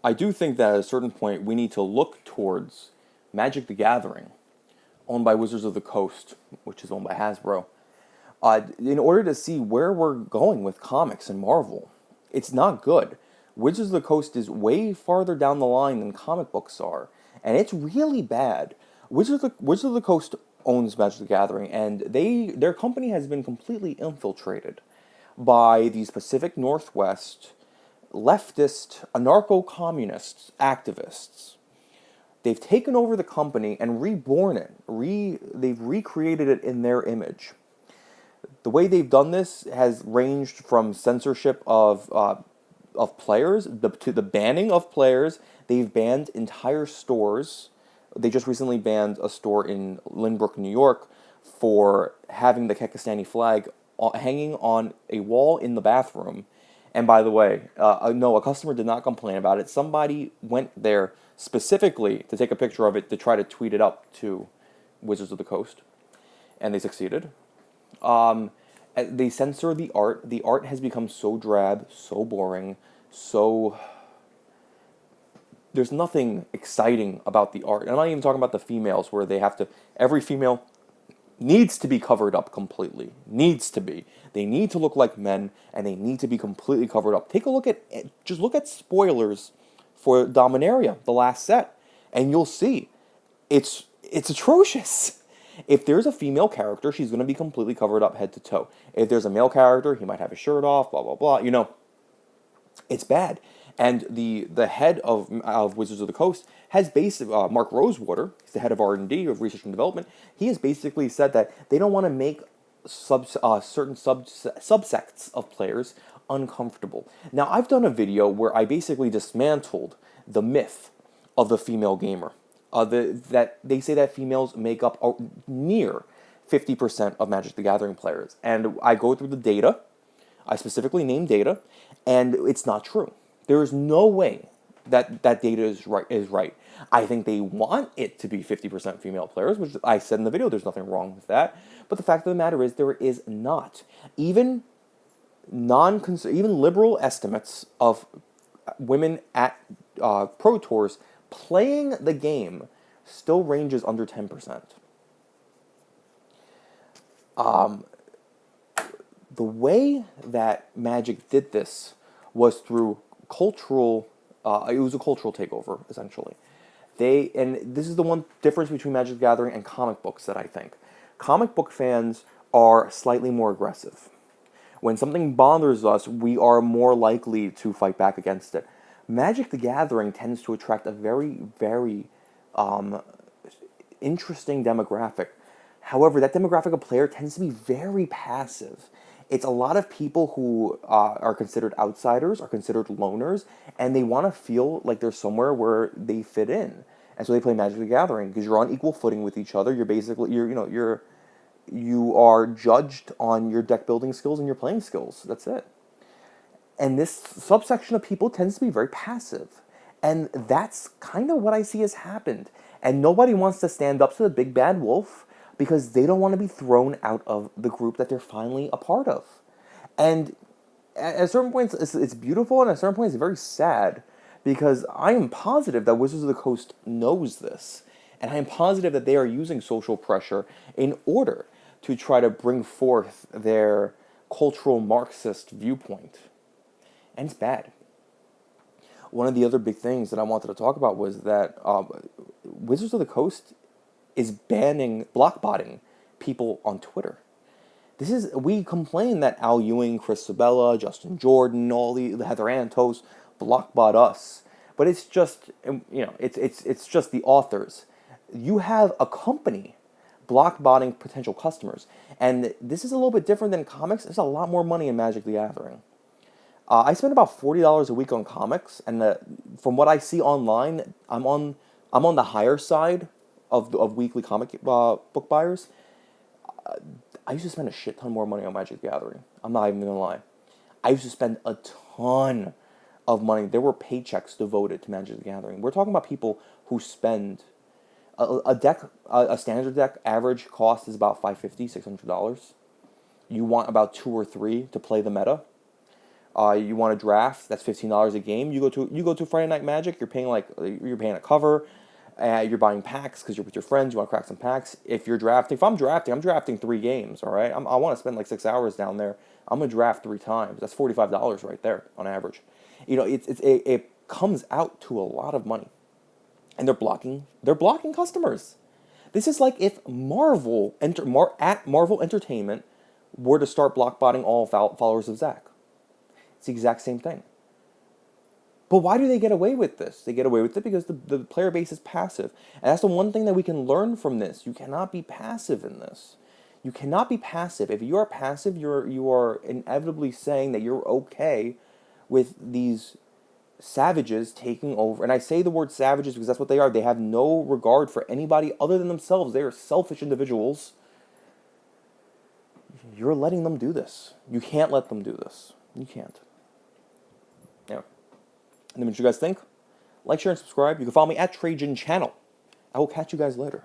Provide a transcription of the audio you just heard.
I do think that at a certain point we need to look towards Magic the Gathering, owned by Wizards of the Coast, which is owned by Hasbro, in order to see where we're going with comics and Marvel. It's not good. Wizards of the Coast is way farther down the line than comic books are, and it's really bad. Wizards of the Coast owns Magic the Gathering, and their company has been completely infiltrated by these Pacific Northwest leftist, anarcho-communist activists. They've taken over the company and reborn it. They've recreated it in their image. The way they've done this has ranged from censorship of players to the banning of players. They've banned entire stores. They just recently banned a store in Lynbrook, New York, for having the Kekistani flag hanging on a wall in the bathroom. And by the way, no, a customer did not complain about it. Somebody went there specifically to take a picture of it to try to tweet it up to Wizards of the Coast, and they succeeded. They censor the art. The art has become so drab, so boring, so... There's nothing exciting about the art. And I'm not even talking about the females, where they have to... Every female needs to be covered up completely. Needs to be. They need to look like men, and they need to be completely covered up. Take a look at... Just look at spoilers for Dominaria, the last set, and you'll see. It's atrocious. If there's a female character, she's going to be completely covered up head to toe. If there's a male character, he might have his shirt off, blah, blah, blah. You know, it's bad. And the head of Wizards of the Coast has basically, Mark Rosewater, he's the head of R&D, of Research and Development, he has basically said that they don't want to make certain subsects of players uncomfortable. Now, I've done a video where I basically dismantled the myth of the female gamer. That they say that females make up near 50% of Magic the Gathering players. And I go through the data, I specifically name data, and it's not true. There is no way that data is right. I think they want it to be 50% female players, which I said in the video, there's nothing wrong with that. But the fact of the matter is, there is not. Even liberal estimates of women at Pro Tours playing the game still ranges under 10%. The way that Magic did this was through cultural. It was a cultural takeover, essentially. And this is the one difference between Magic the Gathering and comic books that I think. Comic book fans are slightly more aggressive. When something bothers us, we are more likely to fight back against it. Magic the Gathering tends to attract a very, very interesting demographic. However, that demographic of player tends to be very passive. It's a lot of people who are considered outsiders, are considered loners, and they want to feel like they're somewhere where they fit in. And so they play Magic the Gathering because you're on equal footing with each other. You are judged on your deck building skills and your playing skills. That's it. And this subsection of people tends to be very passive. And that's kind of what I see has happened. And nobody wants to stand up to the big bad wolf because they don't want to be thrown out of the group that they're finally a part of. And at certain points, it's beautiful, and at certain points, it's very sad, because I am positive that Wizards of the Coast knows this. And I am positive that they are using social pressure in order to try to bring forth their cultural Marxist viewpoint. And it's bad. One of the other big things that I wanted to talk about was that Wizards of the Coast is blockbotting people on Twitter. We complain that Al Ewing, Chris Sabella, Justin Jordan, all the Heather Antos blockbot us, but it's just it's just the authors. You have a company blockbotting potential customers, and this is a little bit different than comics. There's a lot more money in Magic the Gathering. I spend about $40 a week on comics, and from what I see online, I'm on the higher side of weekly comic book buyers. I used to spend a shit ton more money on Magic the Gathering. I'm not even gonna lie. I used to spend a ton of money. There were paychecks devoted to Magic the Gathering. We're talking about people who spend a standard deck average cost is about $550, $600. You want about 2 or 3 to play the meta. You want to draft? That's $15 a game. You go to Friday Night Magic. You're paying a cover. You're buying packs because you're with your friends. You want to crack some packs. If I'm drafting 3 games. All right. I want to spend like 6 hours down there. I'm gonna draft 3 times. That's $45 right there on average. It comes out to a lot of money, and they're blocking customers. This is like if Marvel Entertainment were to start blockbotting all followers of Zack. It's the exact same thing. But why do they get away with this? They get away with it because the player base is passive. And that's the one thing that we can learn from this. You cannot be passive in this. You cannot be passive. If you are passive, you are inevitably saying that you're okay with these savages taking over. And I say the word savages because that's what they are. They have no regard for anybody other than themselves. They are selfish individuals. You're letting them do this. You can't let them do this. You can't. Yeah. And then what you guys think? Like, share, and subscribe. You can follow me at Trajan Channel. I will catch you guys later.